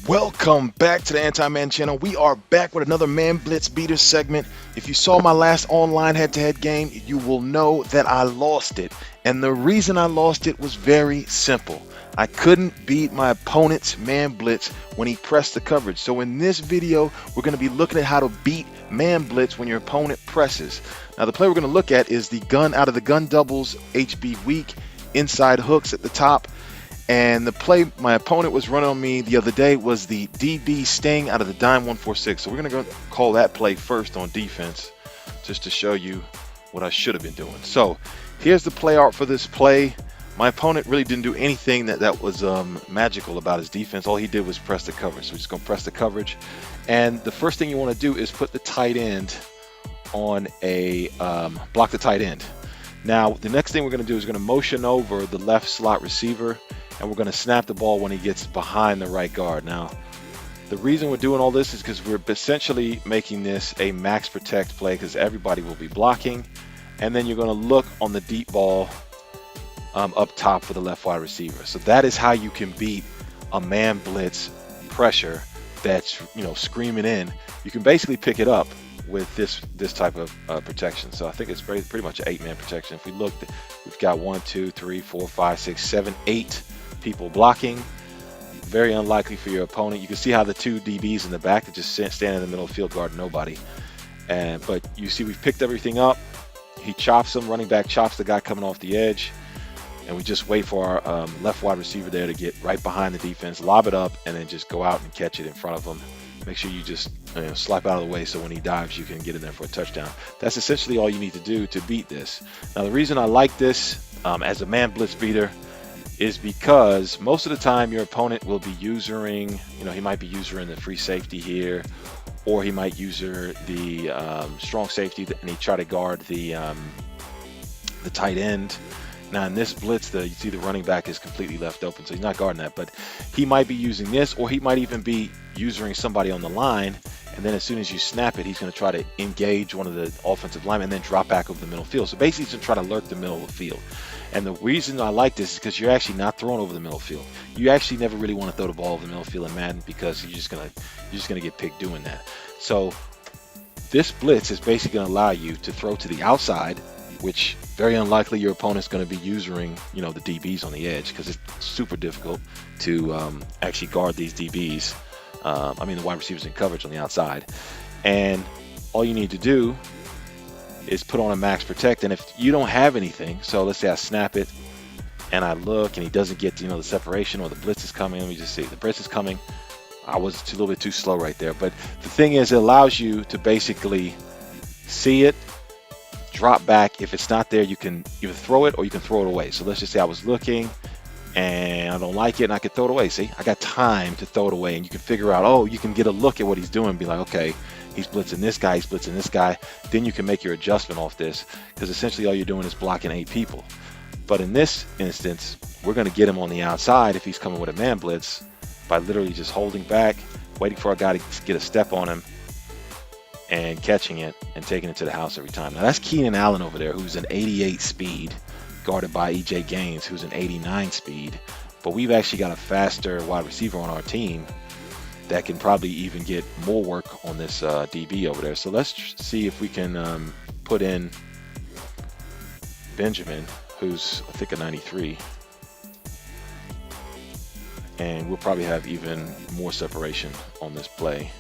Welcome back to the Anti Madden channel. We are back with another Man Blitz Beaters segment. If you saw my last online head-to-head game, you will know that I lost it. And the reason I lost it was very simple. I couldn't beat my opponent's Man Blitz when he pressed the coverage. So in this video, we're going to be looking at how to beat Man Blitz when your opponent presses. Now the play we're going to look at is the gun out of the gun doubles, HB weak, inside hooks at the top. And the play my opponent was running on me the other day was the DB sting out of the dime 146. So we're going to go call that play first on defense just to show you what I should have been doing. So here's the play art for this play. My opponent really didn't do anything that was magical about his defense. All he did was press the coverage. So we're just going to press the coverage. And the first thing you want to do is put the tight end on a block the tight end. Now the next thing we're going to do is going to motion over the left slot receiver, and we're going to snap the ball when he gets behind the right guard. Now, the reason we're doing all this is because we're essentially making this a max protect play because everybody will be blocking. And then you're going to look on the deep ball up top for the left wide receiver. So that is how you can beat a man blitz pressure that's, screaming in. You can basically pick it up with this type of protection. So I think it's pretty much an 8-man protection. If we look, we've got 1, 2, 3, 4, 5, 6, 7, 8 people blocking. Very unlikely for your opponent. You can see how the two DBs in the back are just standing in the middle of the field guard nobody. But you see we've picked everything up. He chops him, running back chops the guy coming off the edge, and we just wait for our left wide receiver there to get right behind the defense, lob it up, and then just go out and catch it in front of him. Make sure you just slap out of the way so when he dives you can get in there for a touchdown. That's essentially all you need to do to beat this. Now the reason I like this as a man blitz beater is because most of the time your opponent will be usering, he might be using the free safety here, or he might use the strong safety and he try to guard the tight end. Now in this blitz, you see the running back is completely left open, so he's not guarding that, but he might be using this, or he might even be using somebody on the line, and then as soon as you snap it, he's going to try to engage one of the offensive linemen and then drop back over the middle field. So basically he's going to try to lurk the middle of the field. And the reason I like this is because you're actually not throwing over the middle field. You actually never really want to throw the ball over the middle field in Madden because you're just gonna get picked doing that. So this blitz is basically going to allow you to throw to the outside, which very unlikely your opponent's going to be using, the DBs on the edge because it's super difficult to actually guard these DBs. The wide receivers in coverage on the outside. And all you need to do is put on a max protect. And if you don't have anything, so let's say I snap it and I look and he doesn't get, the separation, or the blitz is coming. Let me just see. The blitz is coming. I was a little bit too slow right there. But the thing is, it allows you to basically see it, drop back. If it's not there, you can either throw it or you can throw it away. So let's just say I was looking and I don't like it and I could throw it away. See, I got time to throw it away, and you can figure out, you can get a look at what he's doing and be like, okay, he's blitzing this guy, he's blitzing this guy. Then you can make your adjustment off this, because essentially all you're doing is blocking 8 people. But in this instance, we're going to get him on the outside if he's coming with a man blitz by literally just holding back, waiting for a guy to get a step on him, and catching it and taking it to the house every time. Now that's Keenan Allen over there, who's an 88 speed, guarded by EJ Gaines, who's an 89 speed. But we've actually got a faster wide receiver on our team that can probably even get more work on this DB over there. So let's see if we can put in Benjamin, who's I think a 93, and we'll probably have even more separation on this play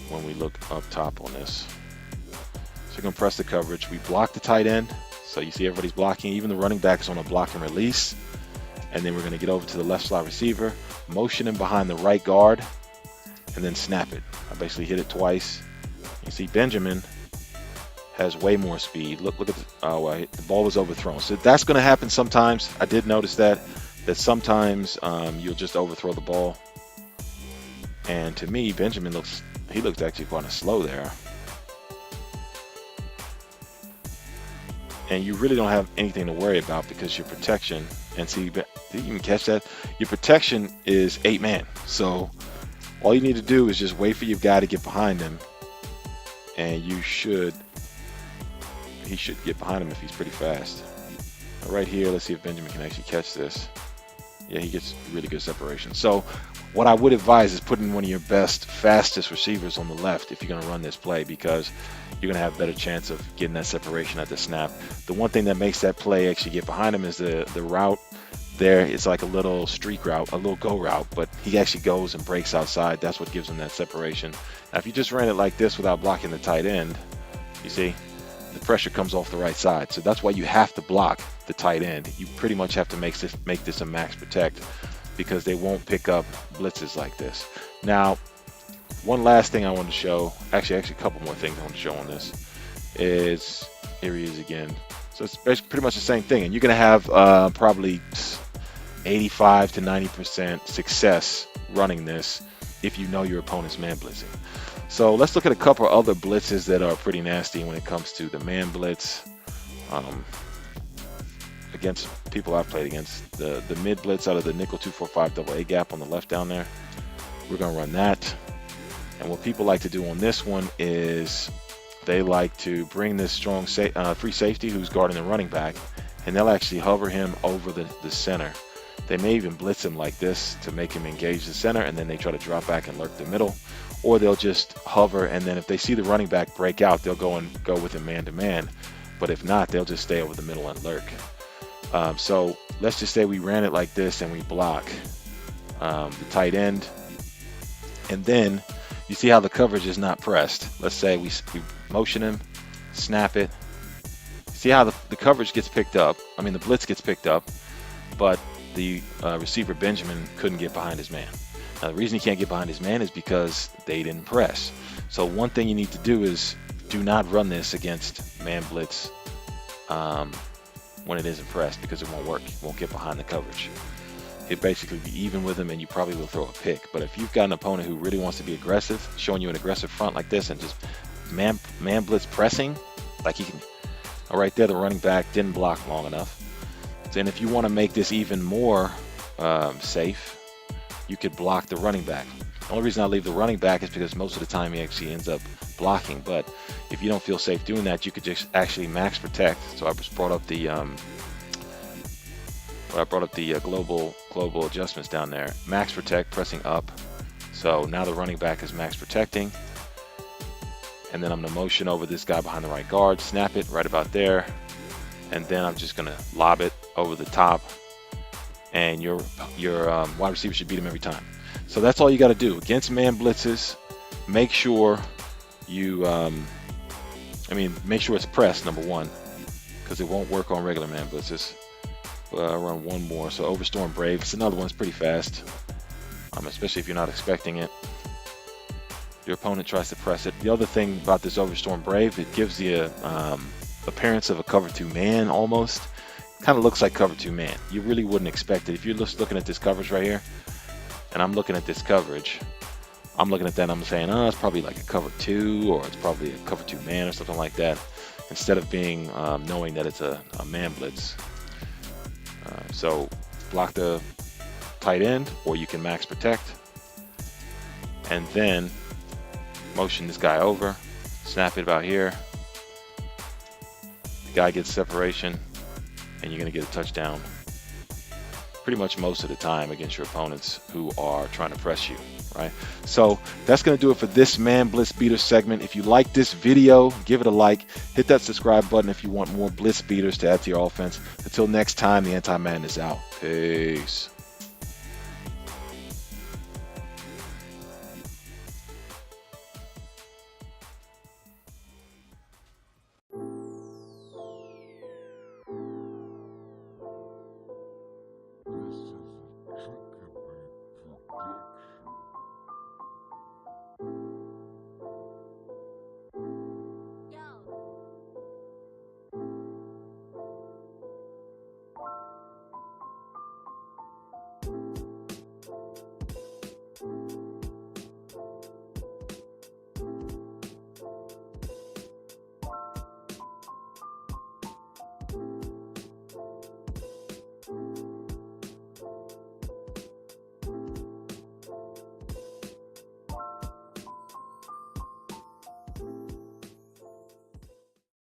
when we look up top on this. So we're going to press the coverage. We block the tight end. So you see everybody's blocking. Even the running back is on a block and release. And then we're going to get over to the left slot receiver, motion him behind the right guard, and then snap it. I basically hit it twice. You see Benjamin has way more speed. Look at the ball was overthrown. So that's going to happen sometimes. I did notice that sometimes you'll just overthrow the ball. And to me, Benjamin looks actually kind of slow there. And you really don't have anything to worry about because your protection, and see, did you even catch that? Your protection is 8 man. So all you need to do is just wait for your guy to get behind him, and he should get behind him if he's pretty fast. Right here, let's see if Benjamin can actually catch this. Yeah, he gets really good separation. So What I would advise is putting one of your best, fastest receivers on the left if you're going to run this play, because you're going to have a better chance of getting that separation at the snap. The one thing that makes that play actually get behind him is the route there. It's like a little streak route, a little go route, but he actually goes and breaks outside. That's what gives him that separation. Now, if you just ran it like this without blocking the tight end, you see, the pressure comes off the right side. So that's why you have to block the tight end. You pretty much have to make this a max protect, because they won't pick up blitzes like this. Now, one last thing I want to show, actually a couple more things I want to show on this, is here he is again. So it's basically pretty much the same thing, and you're going to have probably 85 to 90% success running this if you know your opponent's man blitzing. So let's look at a couple other blitzes that are pretty nasty when it comes to the man blitz. Against people I've played against, the mid blitz out of the nickel 2-4-5 double A gap on the left down there, we're going to run that. And what people like to do on this one is they like to bring this strong free safety who's guarding the running back, and they'll actually hover him over the center. They may even blitz him like this to make him engage the center, and then they try to drop back and lurk the middle, or they'll just hover, and then if they see the running back break out, they'll go with him man to man. But if not, they'll just stay over the middle and lurk. So let's just say we ran it like this and we block the tight end, and then you see how the coverage is not pressed. Let's say we motion him, snap it. See how the coverage gets picked up. I mean, the blitz gets picked up, but the receiver Benjamin couldn't get behind his man. Now, the reason he can't get behind his man is because they didn't press. So one thing you need to do is do not run this against man blitz when it isn't pressed, because it won't work. It won't get behind the coverage. It'd basically be even with him, and you probably will throw a pick. But if you've got an opponent who really wants to be aggressive, showing you an aggressive front like this, and just man blitz pressing, like he can, right there, the running back didn't block long enough. And if you want to make this even more safe, you could block the running back. The only reason I leave the running back is because most of the time he actually ends up blocking. But if you don't feel safe doing that, you could just actually max protect. So I just brought up the global adjustments down there. Max protect, pressing up. So now the running back is max protecting. And then I'm going to motion over this guy behind the right guard, snap it right about there. And then I'm just going to lob it over the top. And your wide receiver should beat him every time. So that's all you got to do. Against man blitzes, make sure you, make sure it's pressed, number one, because it won't work on regular man blitzes. I'll run one more. So Overstorm Brave, it's another one. It's pretty fast, especially if you're not expecting it. Your opponent tries to press it. The other thing about this Overstorm Brave, it gives the appearance of a cover 2 man almost. Kind of looks like cover 2 man. You really wouldn't expect it. If you're just looking at this coverage right here, and I'm looking at this coverage, I'm looking at that and I'm saying, oh, it's probably like a cover 2, or it's probably a cover 2 man or something like that, instead of being knowing that it's a man blitz. So block the tight end, or you can max protect, and then motion this guy over, snap it about here. The guy gets separation, and you're going to get a touchdown pretty much most of the time against your opponents who are trying to press you, right? So that's going to do it for this Man Blitz Beaters segment. If you like this video, give it a like. Hit that subscribe button if you want more Blitz Beaters to add to your offense. Until next time, the Anti Madden is out. Peace.